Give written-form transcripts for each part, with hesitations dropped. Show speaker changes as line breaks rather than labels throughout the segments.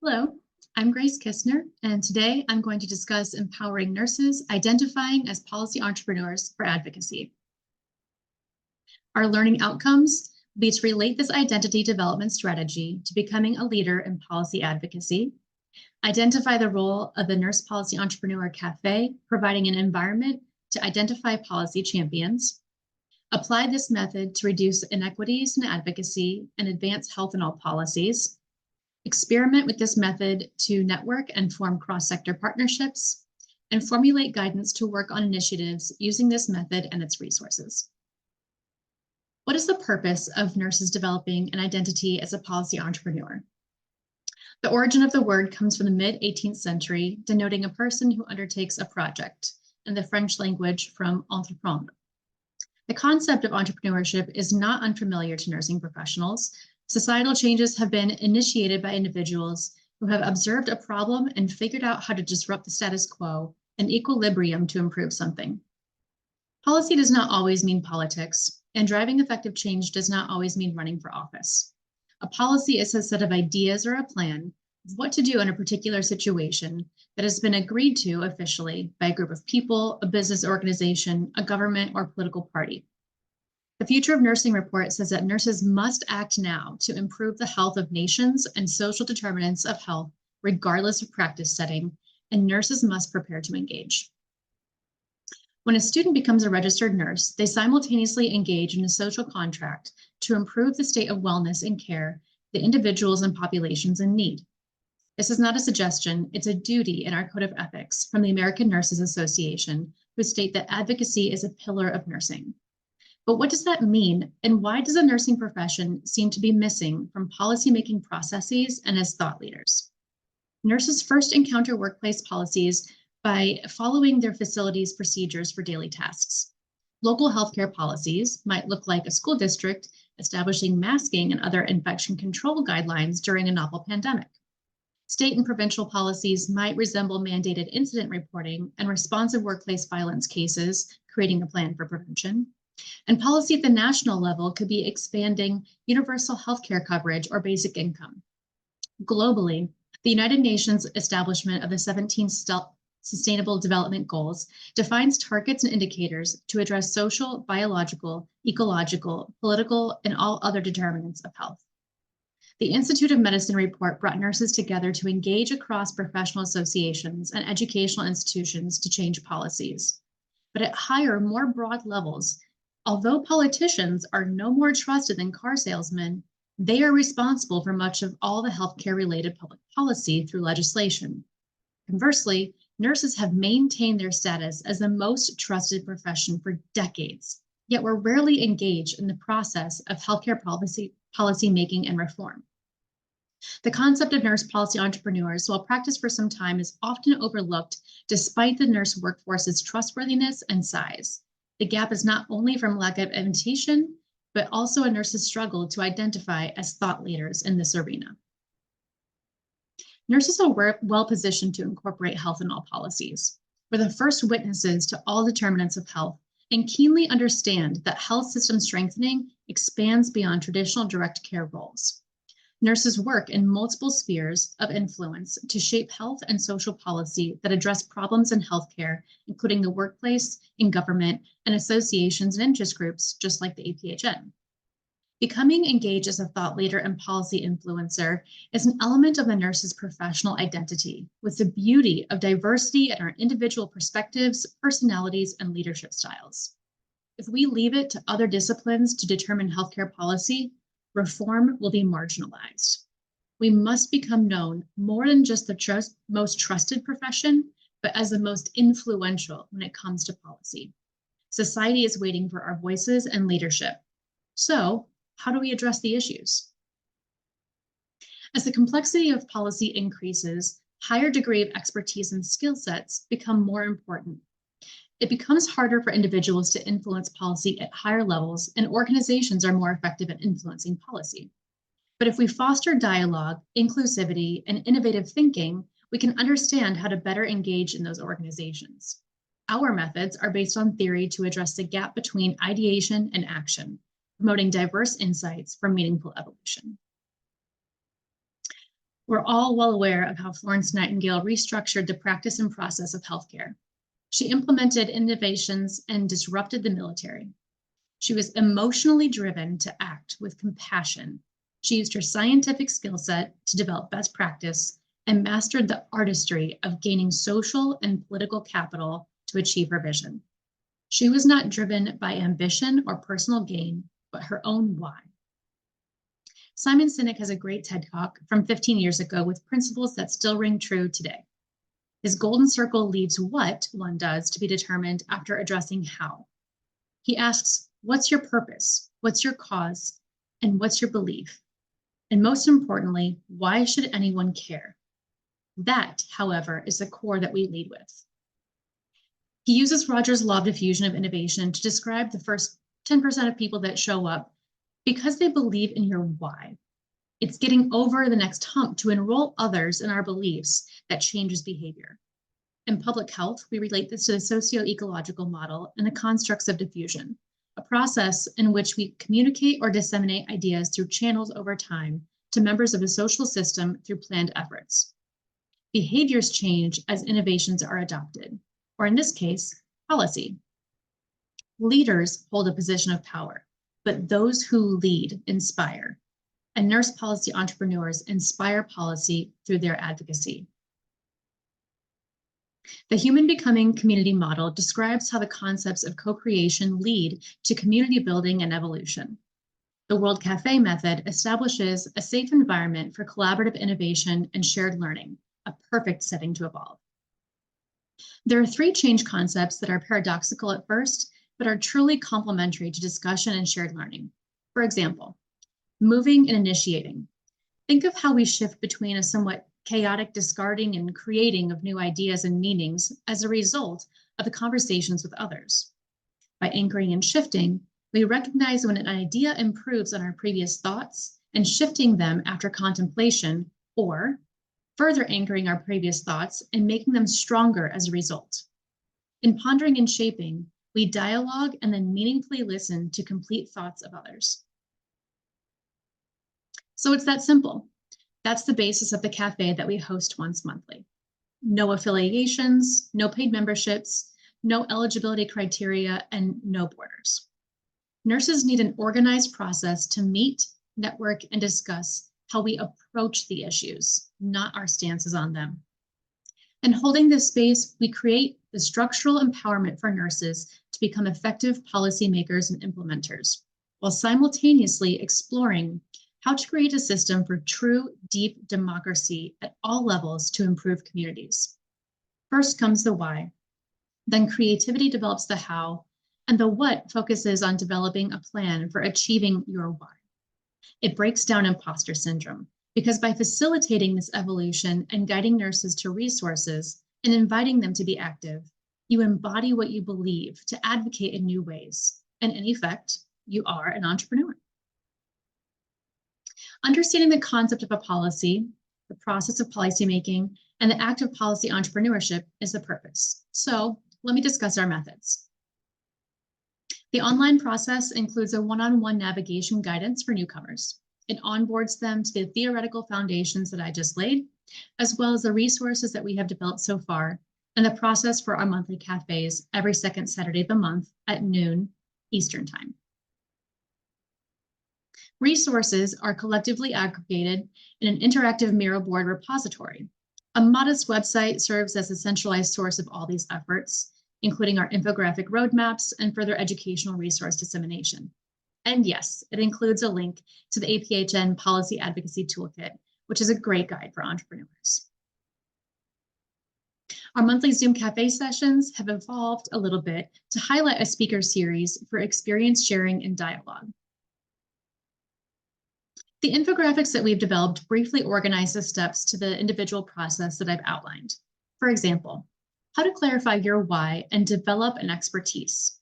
Hello, I'm Grace Kistner, and today I'm going to discuss empowering nurses identifying as policy entrepreneurs for advocacy. Our learning outcomes will be to relate this identity development strategy to becoming a leader in policy advocacy, identify the role of the Nurse Policy Entrepreneur Cafe, providing an environment to identify policy champions, apply this method to reduce inequities in advocacy and advance health in all policies, experiment with this method to network and form cross-sector partnerships, and formulate guidance to work on initiatives using this method and its resources. What is the purpose of nurses developing an identity as a policy entrepreneur? The origin of the word comes from the mid-18th century, denoting a person who undertakes a project, and the French language from entreprendre. The concept of entrepreneurship is not unfamiliar to nursing professionals. Societal changes have been initiated by individuals who have observed a problem and figured out how to disrupt the status quo and equilibrium to improve something. Policy does not always mean politics, and driving effective change does not always mean running for office. A policy is a set of ideas or a plan of what to do in a particular situation that has been agreed to officially by a group of people, a business organization, a government, or political party. The Future of Nursing report says that nurses must act now to improve the health of nations and social determinants of health, regardless of practice setting, and nurses must prepare to engage. When a student becomes a registered nurse, they simultaneously engage in a social contract to improve the state of wellness and care the individuals and populations in need. This is not a suggestion, it's a duty in our code of ethics from the American Nurses Association, who state that advocacy is a pillar of nursing. But what does that mean, and why does the nursing profession seem to be missing from policymaking processes and as thought leaders? Nurses first encounter workplace policies by following their facilities' procedures for daily tasks. Local healthcare policies might look like a school district establishing masking and other infection control guidelines during a novel pandemic. State and provincial policies might resemble mandated incident reporting and responsive workplace violence cases, creating a plan for prevention. And policy at the national level could be expanding universal healthcare coverage or basic income. Globally, the United Nations establishment of the 17 Sustainable Development Goals defines targets and indicators to address social, biological, ecological, political, and all other determinants of health. The Institute of Medicine report brought nurses together to engage across professional associations and educational institutions to change policies. But at higher, more broad levels, although politicians are no more trusted than car salesmen, they are responsible for much of all the healthcare-related public policy through legislation. Conversely, nurses have maintained their status as the most trusted profession for decades, yet we're rarely engaged in the process of healthcare policy making and reform. The concept of nurse policy entrepreneurs, while practiced for some time, is often overlooked despite the nurse workforce's trustworthiness and size. The gap is not only from lack of invitation, but also a nurse's struggle to identify as thought leaders in this arena. Nurses are well positioned to incorporate health in all policies. We're the first witnesses to all determinants of health and keenly understand that health system strengthening expands beyond traditional direct care roles. Nurses work in multiple spheres of influence to shape health and social policy that address problems in healthcare, including the workplace, in government, and associations and interest groups, just like the APHN. Becoming engaged as a thought leader and policy influencer is an element of the nurse's professional identity, with the beauty of diversity in our individual perspectives, personalities, and leadership styles. If we leave it to other disciplines to determine healthcare policy, reform will be marginalized. We must become known more than just the most trusted profession, but as the most influential when it comes to policy. Society is waiting for our voices and leadership. So, how do we address the issues? As the complexity of policy increases, higher degree of expertise and skill sets become more important. It becomes harder for individuals to influence policy at higher levels, and organizations are more effective at influencing policy. But if we foster dialogue, inclusivity, and innovative thinking, we can understand how to better engage in those organizations. Our methods are based on theory to address the gap between ideation and action, promoting diverse insights for meaningful evolution. We're all well aware of how Florence Nightingale restructured the practice and process of healthcare. She implemented innovations and disrupted the military. She was emotionally driven to act with compassion. She used her scientific skill set to develop best practice and mastered the artistry of gaining social and political capital to achieve her vision. She was not driven by ambition or personal gain, but her own why. Simon Sinek has a great TED Talk from 15 years ago with principles that still ring true today. His golden circle leaves what one does to be determined after addressing how. He asks, what's your purpose? What's your cause? And what's your belief? And most importantly, why should anyone care? That, however, is the core that we lead with. He uses Rogers' law of diffusion of innovation to describe the first 10% of people that show up because they believe in your why. It's getting over the next hump to enroll others in our beliefs that changes behavior. In public health, we relate this to the socio-ecological model and the constructs of diffusion, a process in which we communicate or disseminate ideas through channels over time to members of the social system through planned efforts. Behaviors change as innovations are adopted, or in this case, policy. Leaders hold a position of power, but those who lead inspire, and nurse policy entrepreneurs inspire policy through their advocacy. The Human Becoming Community model describes how the concepts of co-creation lead to community building and evolution. The World Cafe method establishes a safe environment for collaborative innovation and shared learning, a perfect setting to evolve. There are 3 change concepts that are paradoxical at first, but are truly complementary to discussion and shared learning. For example, moving and initiating. Think of how we shift between a somewhat chaotic discarding and creating of new ideas and meanings as a result of the conversations with others. By anchoring and shifting, we recognize when an idea improves on our previous thoughts and shifting them after contemplation, or further anchoring our previous thoughts and making them stronger as a result. In pondering and shaping, we dialogue and then meaningfully listen to complete thoughts of others. So it's that simple. That's the basis of the cafe that we host once monthly. No affiliations, no paid memberships, no eligibility criteria, and no borders. Nurses need an organized process to meet, network, and discuss how we approach the issues, not our stances on them. And holding this space, we create the structural empowerment for nurses to become effective policymakers and implementers, while simultaneously exploring how to create a system for true, deep democracy at all levels to improve communities. First comes the why, then creativity develops the how, and the what focuses on developing a plan for achieving your why. It breaks down imposter syndrome, because by facilitating this evolution and guiding nurses to resources and inviting them to be active, you embody what you believe to advocate in new ways. And in effect, you are an entrepreneur. Understanding the concept of a policy, the process of policymaking, and the act of policy entrepreneurship is the purpose. So let me discuss our methods. The online process includes a one-on-one navigation guidance for newcomers. It onboards them to the theoretical foundations that I just laid, as well as the resources that we have developed so far, and the process for our monthly cafes every second Saturday of the month at noon Eastern Time. Resources are collectively aggregated in an interactive Miro board repository. A modest website serves as a centralized source of all these efforts, including our infographic roadmaps and further educational resource dissemination. And yes, it includes a link to the APHN Policy Advocacy Toolkit, which is a great guide for entrepreneurs. Our monthly Zoom Cafe sessions have evolved a little bit to highlight a speaker series for experience sharing and dialogue. The infographics that we've developed briefly organize the steps to the individual process that I've outlined. For example, how to clarify your why and develop an expertise.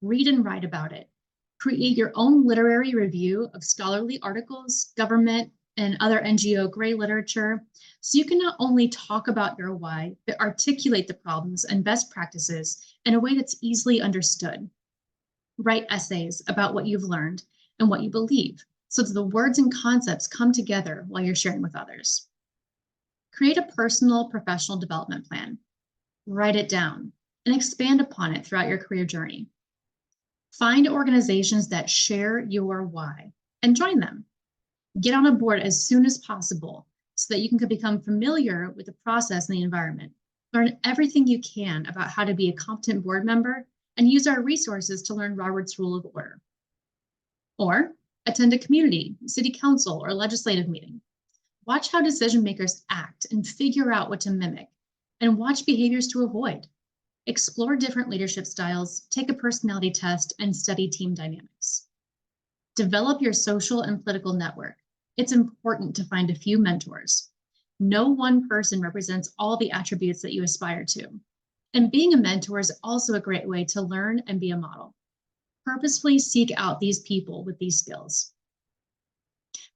Read and write about it. Create your own literary review of scholarly articles, government, and other NGO gray literature, so you can not only talk about your why, but articulate the problems and best practices in a way that's easily understood. Write essays about what you've learned and what you believe, so that the words and concepts come together while you're sharing with others. Create a personal professional development plan. Write it down and expand upon it throughout your career journey. Find organizations that share your why and join them. Get on a board as soon as possible so that you can become familiar with the process and the environment. Learn everything you can about how to be a competent board member and use our resources to learn Robert's Rule of Order. Or attend a community, city council, or legislative meeting. Watch how decision makers act and figure out what to mimic, and watch behaviors to avoid. Explore different leadership styles, take a personality test, and study team dynamics. Develop your social and political network. It's important to find a few mentors. No one person represents all the attributes that you aspire to. And being a mentor is also a great way to learn and be a model. Purposefully seek out these people with these skills.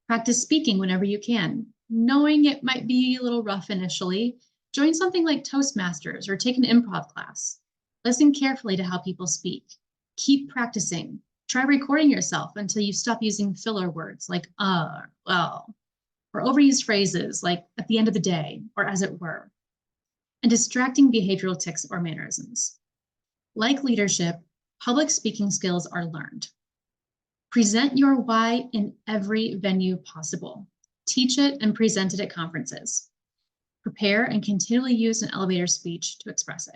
Practice speaking whenever you can. Knowing it might be a little rough initially, join something like Toastmasters or take an improv class. Listen carefully to how people speak. Keep practicing. Try recording yourself until you stop using filler words like well, or overused phrases like at the end of the day or as it were, and distracting behavioral tics or mannerisms. Like leadership, public speaking skills are learned. Present your why in every venue possible. Teach it and present it at conferences. Prepare and continually use an elevator speech to express it.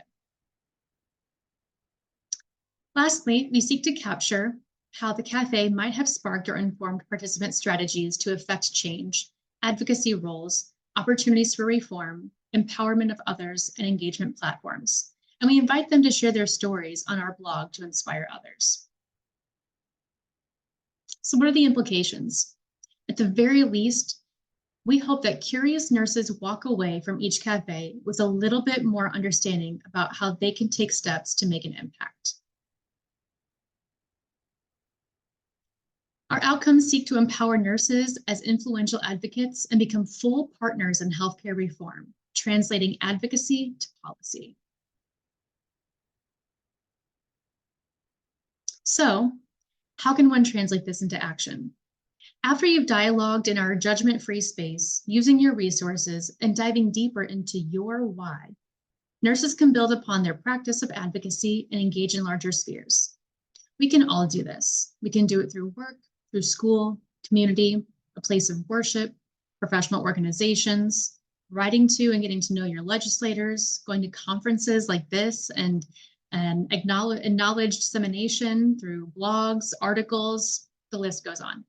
Lastly, we seek to capture how the cafe might have sparked or informed participant strategies to affect change, advocacy roles, opportunities for reform, empowerment of others, and engagement platforms. And we invite them to share their stories on our blog to inspire others. So what are the implications? At the very least, we hope that curious nurses walk away from each cafe with a little bit more understanding about how they can take steps to make an impact. Our outcomes seek to empower nurses as influential advocates and become full partners in healthcare reform, translating advocacy to policy. So, how can one translate this into action? After you've dialogued in our judgment-free space, using your resources and diving deeper into your why, nurses can build upon their practice of advocacy and engage in larger spheres. We can all do this. We can do it through work, through school, community, a place of worship, professional organizations, writing to and getting to know your legislators, going to conferences like this, and knowledge dissemination through blogs, articles, the list goes on.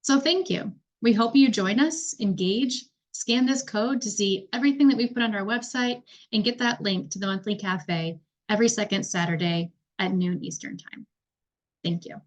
So thank you. We hope you join us, engage, scan this code to see everything that we've put on our website, and get that link to the monthly cafe every second Saturday at noon Eastern time. Thank you.